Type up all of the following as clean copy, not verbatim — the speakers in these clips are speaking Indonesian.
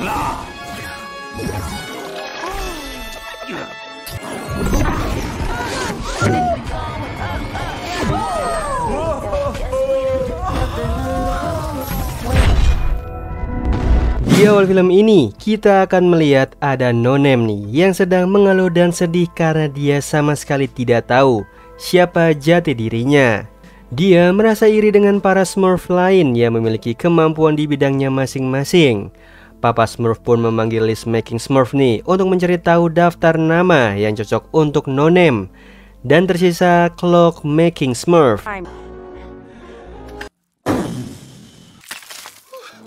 Di awal film ini, kita akan melihat ada Nonem nih yang sedang mengeluh dan sedih karena dia sama sekali tidak tahu siapa jati dirinya. Dia merasa iri dengan para Smurf lain yang memiliki kemampuan di bidangnya masing-masing. Papa Smurf pun memanggil list making Smurf nih untuk mencari tahu daftar nama yang cocok untuk Nonem. Dan tersisa clock making Smurf.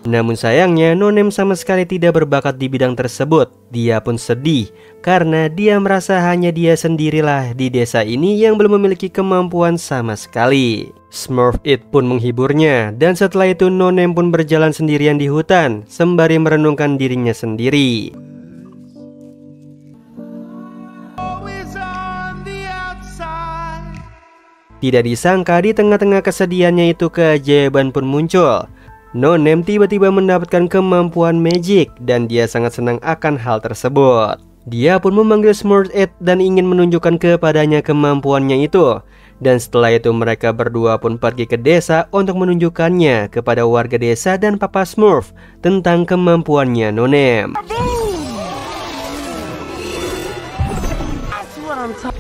Namun sayangnya Nonem sama sekali tidak berbakat di bidang tersebut. Dia pun sedih karena dia merasa hanya dia sendirilah di desa ini yang belum memiliki kemampuan sama sekali. Smurf It pun menghiburnya, dan setelah itu Nonem pun berjalan sendirian di hutan sembari merenungkan dirinya sendiri. Tidak disangka di tengah-tengah kesedihannya itu keajaiban pun muncul. Nonem tiba-tiba mendapatkan kemampuan magic dan dia sangat senang akan hal tersebut. Dia pun memanggil Smurf It dan ingin menunjukkan kepadanya kemampuannya itu. Dan setelah itu mereka berdua pun pergi ke desa untuk menunjukkannya kepada warga desa dan Papa Smurf tentang kemampuannya Nonem.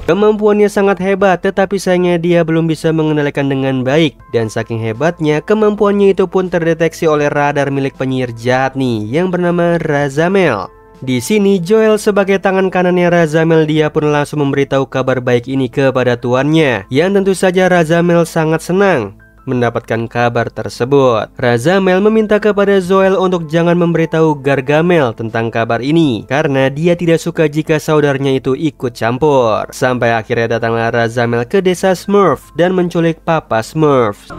Kemampuannya sangat hebat, tetapi sayangnya dia belum bisa mengendalikan dengan baik. Dan saking hebatnya, kemampuannya itu pun terdeteksi oleh radar milik penyihir jahat nih yang bernama Razamel. Di sini Joel sebagai tangan kanannya Razamel, dia pun langsung memberitahu kabar baik ini kepada tuannya, yang tentu saja Razamel sangat senang mendapatkan kabar tersebut. Razamel meminta kepada Joel untuk jangan memberitahu Gargamel tentang kabar ini karena dia tidak suka jika saudaranya itu ikut campur. Sampai akhirnya datanglah Razamel ke desa Smurf dan menculik Papa Smurf.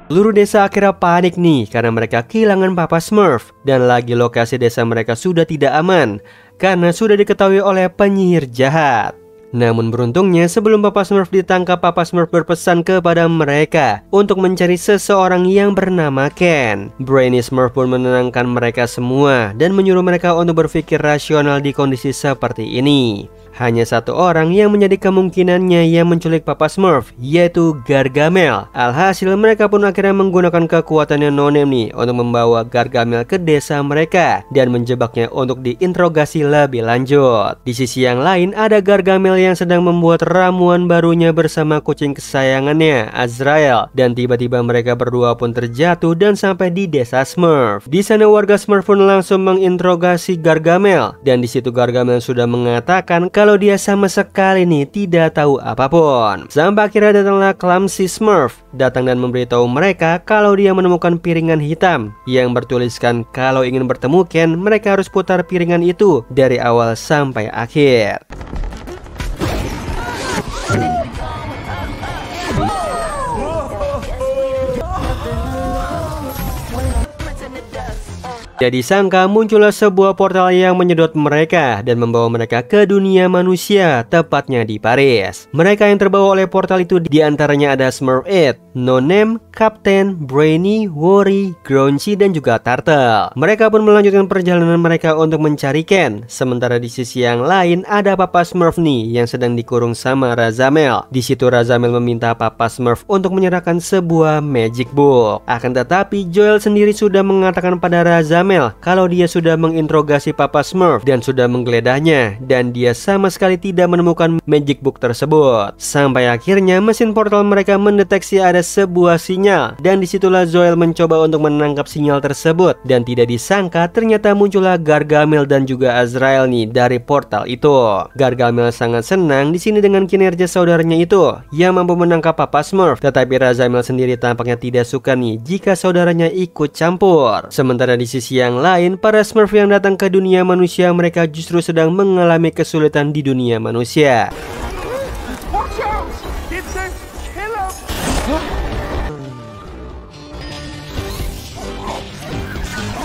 Seluruh desa akhirnya panik nih karena mereka kehilangan Papa Smurf, dan lagi lokasi desa mereka sudah tidak aman karena sudah diketahui oleh penyihir jahat. Namun beruntungnya sebelum Papa Smurf ditangkap, Papa Smurf berpesan kepada mereka untuk mencari seseorang yang bernama Ken. Brainy Smurf pun menenangkan mereka semua dan menyuruh mereka untuk berpikir rasional di kondisi seperti ini. Hanya satu orang yang menjadi kemungkinannya yang menculik Papa Smurf, yaitu Gargamel. Alhasil mereka pun akhirnya menggunakan kekuatannya Nonem nih untuk membawa Gargamel ke desa mereka dan menjebaknya untuk diinterogasi lebih lanjut. Di sisi yang lain ada Gargamel yang sedang membuat ramuan barunya bersama kucing kesayangannya Azrael, dan tiba-tiba mereka berdua pun terjatuh dan sampai di desa Smurf. Di sana warga Smurf pun langsung menginterogasi Gargamel, dan di situ Gargamel sudah mengatakan kalau dia sama sekali nih tidak tahu apapun. Sampai akhirnya datanglah Clumsy Smurf, datang dan memberitahu mereka kalau dia menemukan piringan hitam yang bertuliskan kalau ingin bertemu Ken, mereka harus putar piringan itu dari awal sampai akhir. Jadi sangka muncullah sebuah portal yang menyedot mereka dan membawa mereka ke dunia manusia, tepatnya di Paris. Mereka yang terbawa oleh portal itu diantaranya ada Smurf It, Nonem, Captain, Brainy, Worry, Grouchy, dan juga Turtle. Mereka pun melanjutkan perjalanan mereka untuk mencari Ken. Sementara di sisi yang lain ada Papa Smurf nih yang sedang dikurung sama Razamel. Di situ Razamel meminta Papa Smurf untuk menyerahkan sebuah magic book. Akan tetapi Joel sendiri sudah mengatakan pada Razamel kalau dia sudah menginterogasi Papa Smurf dan sudah menggeledah,nya dan dia sama sekali tidak menemukan magic book tersebut. Sampai akhirnya mesin portal mereka mendeteksi ada sebuah sinyal, dan disitulah Joel mencoba untuk menangkap sinyal tersebut, dan tidak disangka ternyata muncullah Gargamel dan juga Azrael nih dari portal itu. Gargamel sangat senang di sini dengan kinerja saudaranya itu yang mampu menangkap Papa Smurf, tetapi Razamel sendiri tampaknya tidak suka nih jika saudaranya ikut campur. Sementara di sisi yang lain, para Smurf yang datang ke dunia manusia, mereka justru sedang mengalami kesulitan di dunia manusia.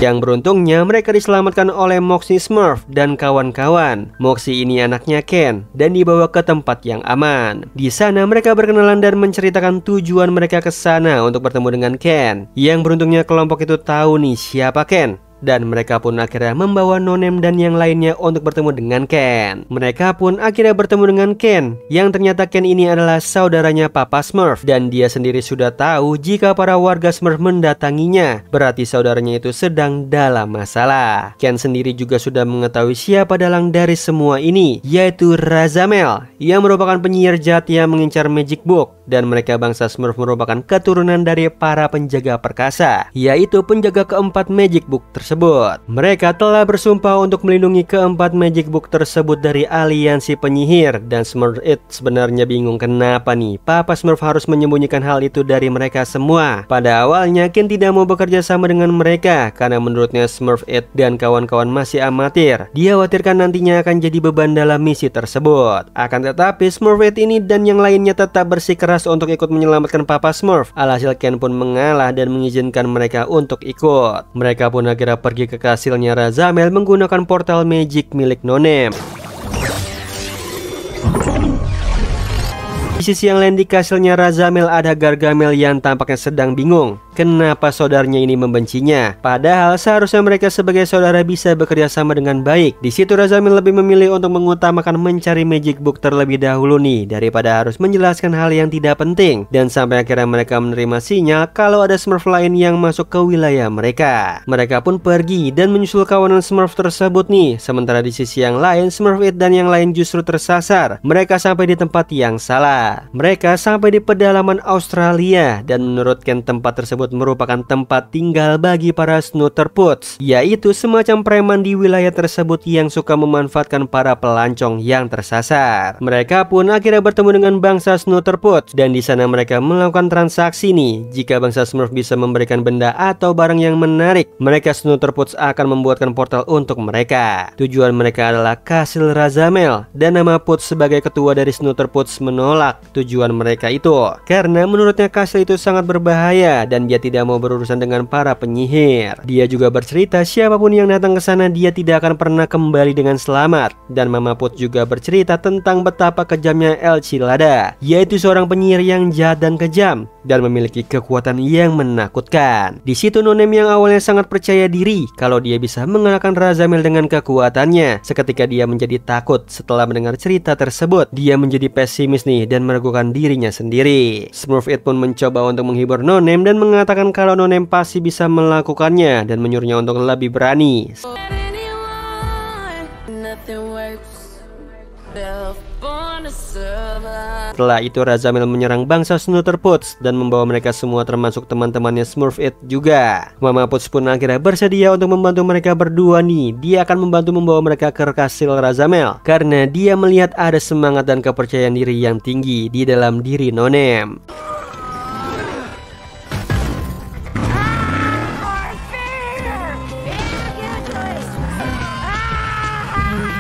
Yang beruntungnya mereka diselamatkan oleh Moxie Smurf dan kawan-kawan. Moxie ini anaknya Ken dan dibawa ke tempat yang aman. Di sana mereka berkenalan dan menceritakan tujuan mereka ke sana untuk bertemu dengan Ken. Yang beruntungnya kelompok itu tahu nih siapa Ken. Dan mereka pun akhirnya membawa Nonem dan yang lainnya untuk bertemu dengan Ken. Mereka pun akhirnya bertemu dengan Ken, yang ternyata Ken ini adalah saudaranya Papa Smurf. Dan dia sendiri sudah tahu jika para warga Smurf mendatanginya, berarti saudaranya itu sedang dalam masalah. Ken sendiri juga sudah mengetahui siapa dalang dari semua ini, yaitu Razamel, yang merupakan penyihir jahat yang mengincar Magic Book. Dan mereka bangsa Smurf merupakan keturunan dari para penjaga perkasa, yaitu penjaga keempat Magic Book tersebut. Mereka telah bersumpah untuk melindungi keempat Magic Book tersebut dari aliansi penyihir. Dan Smurfette sebenarnya bingung kenapa nih Papa Smurf harus menyembunyikan hal itu dari mereka semua. Pada awalnya Ken tidak mau bekerja sama dengan mereka karena menurutnya Smurfette dan kawan-kawan masih amatir. Dia khawatirkan nantinya akan jadi beban dalam misi tersebut. Akan tetapi Smurfette ini dan yang lainnya tetap bersikeras untuk ikut menyelamatkan Papa Smurf. Alhasil Ken pun mengalah dan mengizinkan mereka untuk ikut. Mereka pun akhirnya pergi ke kastilnya Razamel menggunakan portal magic milik Nonem. Di sisi yang lain di kastilnya Razamel ada Gargamel yang tampaknya sedang bingung kenapa saudaranya ini membencinya. Padahal seharusnya mereka sebagai saudara bisa bekerja sama dengan baik. Di situ Razamel lebih memilih untuk mengutamakan mencari Magic Book terlebih dahulu nih, daripada harus menjelaskan hal yang tidak penting. Dan sampai akhirnya mereka menerima sinyal kalau ada Smurf lain yang masuk ke wilayah mereka. Mereka pun pergi dan menyusul kawanan Smurf tersebut nih. Sementara di sisi yang lain Smurfette dan yang lain justru tersasar. Mereka sampai di tempat yang salah. Mereka sampai di pedalaman Australia dan menurut Ken tempat tersebut merupakan tempat tinggal bagi para Snooterputs, yaitu semacam preman di wilayah tersebut yang suka memanfaatkan para pelancong yang tersasar. Mereka pun akhirnya bertemu dengan bangsa Snooterputs dan di sana mereka melakukan transaksi nih. Jika bangsa Smurf bisa memberikan benda atau barang yang menarik, mereka Snooterputs akan membuatkan portal untuk mereka. Tujuan mereka adalah Kastil Razamel dan nama Puts sebagai ketua dari Snooterputs menolak tujuan mereka itu karena menurutnya kastil itu sangat berbahaya dan dia tidak mau berurusan dengan para penyihir. Dia juga bercerita siapapun yang datang ke sana dia tidak akan pernah kembali dengan selamat. Dan Mama Put juga bercerita tentang betapa kejamnya El Chilada, yaitu seorang penyihir yang jahat dan kejam dan memiliki kekuatan yang menakutkan. Di situ Nonem yang awalnya sangat percaya diri kalau dia bisa mengalahkan Razamel dengan kekuatannya, seketika dia menjadi takut setelah mendengar cerita tersebut. Dia menjadi pesimis nih dan meragukan dirinya sendiri. Smurfette pun mencoba untuk menghibur Nonem dan mengatakan kalau Nonem pasti bisa melakukannya dan menyuruhnya untuk lebih berani. Setelah itu Razamel menyerang bangsa Snooterputs dan membawa mereka semua termasuk teman-temannya Smurfette juga. Mama Puts pun akhirnya bersedia untuk membantu mereka berdua nih. Dia akan membantu membawa mereka ke kastil Razamel karena dia melihat ada semangat dan kepercayaan diri yang tinggi di dalam diri Nonem.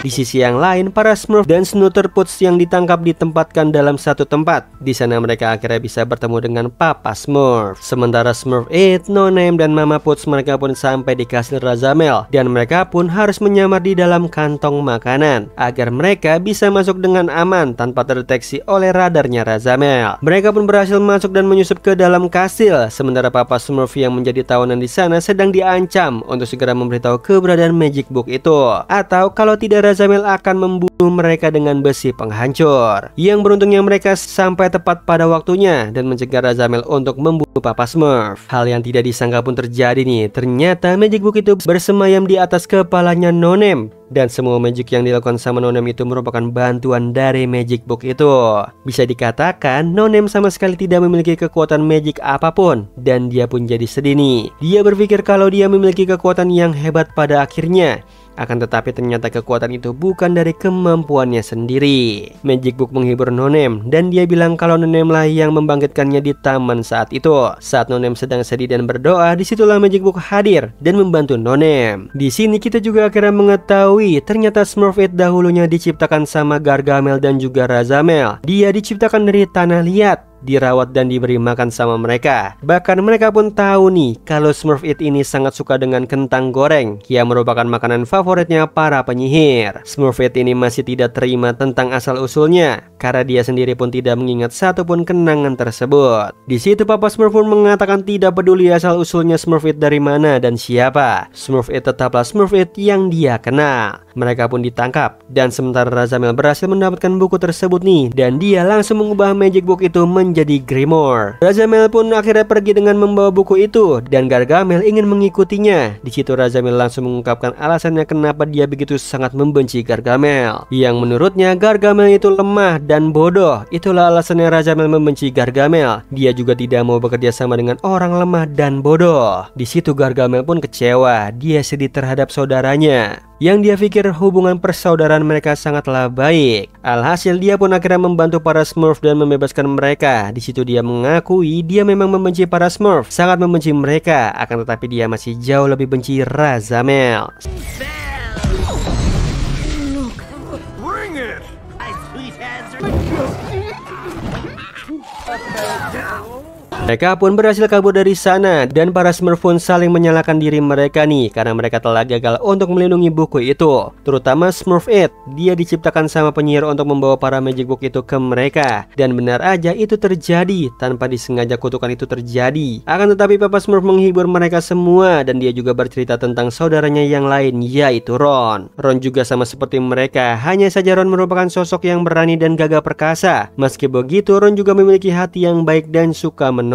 Di sisi yang lain, para Smurf dan Snooterputs yang ditangkap ditempatkan dalam satu tempat. Di sana mereka akhirnya bisa bertemu dengan Papa Smurf. Sementara Smurfette, Nonem, dan Mama Puts mereka pun sampai di kastil Razamel dan mereka pun harus menyamar di dalam kantong makanan agar mereka bisa masuk dengan aman tanpa terdeteksi oleh radarnya Razamel. Mereka pun berhasil masuk dan menyusup ke dalam kastil. Sementara Papa Smurf yang menjadi tawanan di sana sedang diancam untuk segera memberitahu keberadaan Magic Book itu, atau kalau tidak Razamel akan membunuh mereka dengan besi penghancur. Yang beruntungnya mereka sampai tepat pada waktunya dan mencegah Razamel untuk membunuh Papa Smurf. Hal yang tidak disangka pun terjadi nih. Ternyata Magic Book itu bersemayam di atas kepalanya Nonem. Dan semua magic yang dilakukan sama Nonem itu merupakan bantuan dari Magic Book itu. Bisa dikatakan Nonem sama sekali tidak memiliki kekuatan magic apapun. Dan dia pun jadi sedih nih. Dia berpikir kalau dia memiliki kekuatan yang hebat pada akhirnya. Akan tetapi ternyata kekuatan itu bukan dari kemampuannya sendiri. Magic Book menghibur Nonem dan dia bilang kalau Nonem lah yang membangkitkannya di taman saat itu. Saat Nonem sedang sedih dan berdoa, disitulah Magic Book hadir dan membantu Nonem. Di sini kita juga akhirnya mengetahui ternyata Smurfette dahulunya diciptakan sama Gargamel dan juga Razamel. Dia diciptakan dari tanah liat dirawat dan diberi makan sama mereka. Bahkan mereka pun tahu nih kalau Smurfette ini sangat suka dengan kentang goreng yang merupakan makanan favoritnya para penyihir. Smurfette ini masih tidak terima tentang asal-usulnya karena dia sendiri pun tidak mengingat satupun kenangan tersebut. Di situ Papa Smurf pun mengatakan tidak peduli asal-usulnya Smurfette dari mana dan siapa, Smurfette tetaplah Smurfette yang dia kenal. Mereka pun ditangkap dan sementara Razamel berhasil mendapatkan buku tersebut nih, dan dia langsung mengubah magic book itu menjadi Grimoire. Razamel pun akhirnya pergi dengan membawa buku itu dan Gargamel ingin mengikutinya. Di situ Razamel langsung mengungkapkan alasannya kenapa dia begitu sangat membenci Gargamel, yang menurutnya Gargamel itu lemah dan bodoh. Itulah alasannya Razamel membenci Gargamel. Dia juga tidak mau bekerja sama dengan orang lemah dan bodoh. Di situ Gargamel pun kecewa. Dia sedih terhadap saudaranya yang dia pikir hubungan persaudaraan mereka sangatlah baik. Alhasil dia pun akhirnya membantu para Smurf dan membebaskan mereka. Di situ dia mengakui dia memang membenci para Smurf, sangat membenci mereka, akan tetapi dia masih jauh lebih benci Razamel. Mereka pun berhasil kabur dari sana dan para Smurf pun saling menyalahkan diri mereka nih karena mereka telah gagal untuk melindungi buku itu. Terutama Smurfette, dia diciptakan sama penyihir untuk membawa para magic book itu ke mereka. Dan benar aja itu terjadi, tanpa disengaja kutukan itu terjadi. Akan tetapi Papa Smurf menghibur mereka semua dan dia juga bercerita tentang saudaranya yang lain, yaitu Ron. Ron juga sama seperti mereka, hanya saja Ron merupakan sosok yang berani dan gagah perkasa. Meski begitu, Ron juga memiliki hati yang baik dan suka menolong.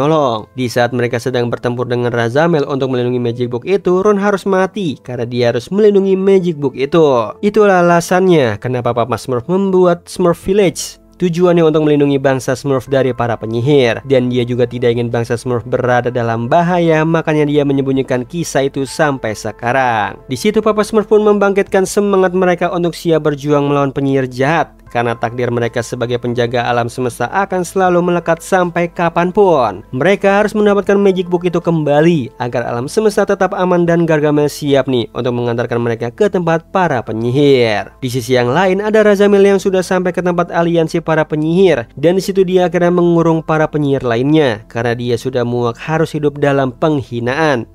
Di saat mereka sedang bertempur dengan Razamel untuk melindungi magic book itu, Ron harus mati karena dia harus melindungi magic book itu. Itulah alasannya kenapa Papa Smurf membuat Smurf Village. Tujuannya untuk melindungi bangsa Smurf dari para penyihir, dan dia juga tidak ingin bangsa Smurf berada dalam bahaya, makanya dia menyembunyikan kisah itu sampai sekarang. Di situ Papa Smurf pun membangkitkan semangat mereka untuk siap berjuang melawan penyihir jahat, karena takdir mereka sebagai penjaga alam semesta akan selalu melekat sampai kapanpun. Mereka harus mendapatkan magic book itu kembali agar alam semesta tetap aman dan Gargamel siap nih untuk mengantarkan mereka ke tempat para penyihir. Di sisi yang lain ada Razamel yang sudah sampai ke tempat aliansi para penyihir, dan di situ dia akhirnya mengurung para penyihir lainnya karena dia sudah muak harus hidup dalam penghinaan.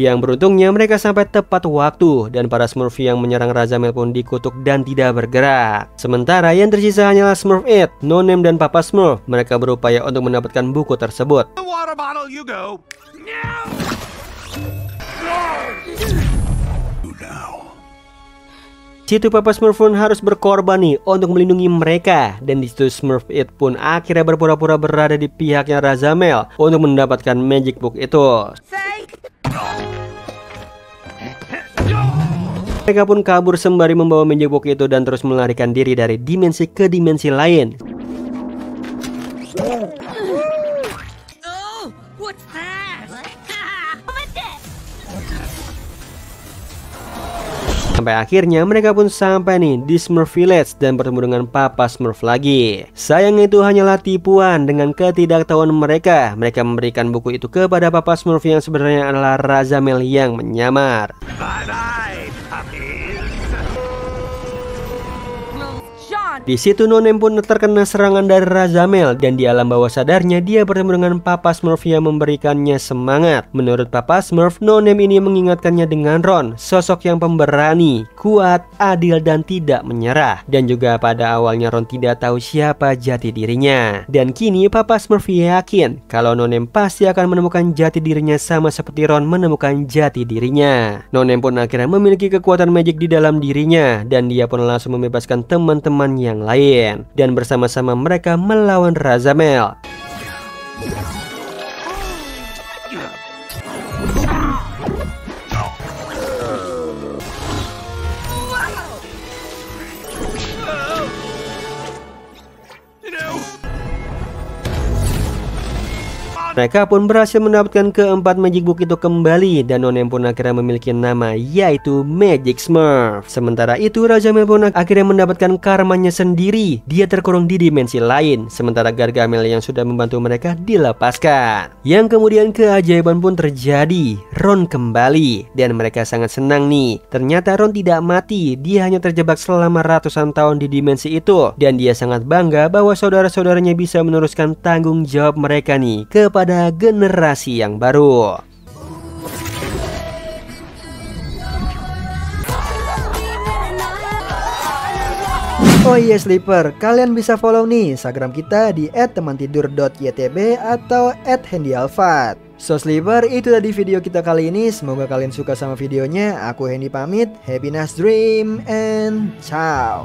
Yang beruntungnya mereka sampai tepat waktu dan para Smurf yang menyerang Razamel pun dikutuk dan tidak bergerak. Sementara yang tersisa hanyalah Smurfette, No-Name dan Papa Smurf. Mereka berupaya untuk mendapatkan buku tersebut. Situ Papa Smurf pun harus berkorban nih untuk melindungi mereka, dan di situ Smurfette pun akhirnya berpura-pura berada di pihaknya Razamel untuk mendapatkan magic book itu. Mereka pun kabur sembari membawa magic book itu dan terus melarikan diri dari dimensi ke dimensi lain. Sampai akhirnya mereka pun sampai nih di Smurf Village dan bertemu dengan Papa Smurf lagi. Sayangnya itu hanyalah tipuan. Dengan ketidaktahuan mereka, mereka memberikan buku itu kepada Papa Smurf yang sebenarnya adalah Razamel yang menyamar. Di situ No-Name pun terkena serangan dari Razamel dan di alam bawah sadarnya dia bertemu dengan Papa Smurf yang memberikannya semangat. Menurut Papa Smurf, No-Name ini mengingatkannya dengan Ron, sosok yang pemberani, kuat, adil dan tidak menyerah. Dan juga pada awalnya Ron tidak tahu siapa jati dirinya. Dan kini Papa Smurf yakin kalau No-Name pasti akan menemukan jati dirinya sama seperti Ron menemukan jati dirinya. No-Name pun akhirnya memiliki kekuatan magic di dalam dirinya dan dia pun langsung membebaskan teman-teman yang lain dan bersama-sama mereka melawan Razamel. Mereka pun berhasil mendapatkan keempat Magic Book itu kembali, dan Nonem pun akhirnya memiliki nama, yaitu Magic Smurf. Sementara itu Raja Mel pun akhirnya mendapatkan karmanya sendiri. Dia terkurung di dimensi lain, sementara Gargamel yang sudah membantu mereka dilepaskan. Yang kemudian keajaiban pun terjadi. Ron kembali, dan mereka sangat senang nih. Ternyata Ron tidak mati, dia hanya terjebak selama ratusan tahun di dimensi itu. Dan dia sangat bangga bahwa saudara-saudaranya bisa meneruskan tanggung jawab mereka nih kepada generasi yang baru. Oh iya Sleeper, kalian bisa follow nih Instagram kita di @temantidur.ytb atau @handyalfat. So Sleeper, itu tadi video kita kali ini. Semoga kalian suka sama videonya. Aku Hendy pamit. Happy nice dream and ciao.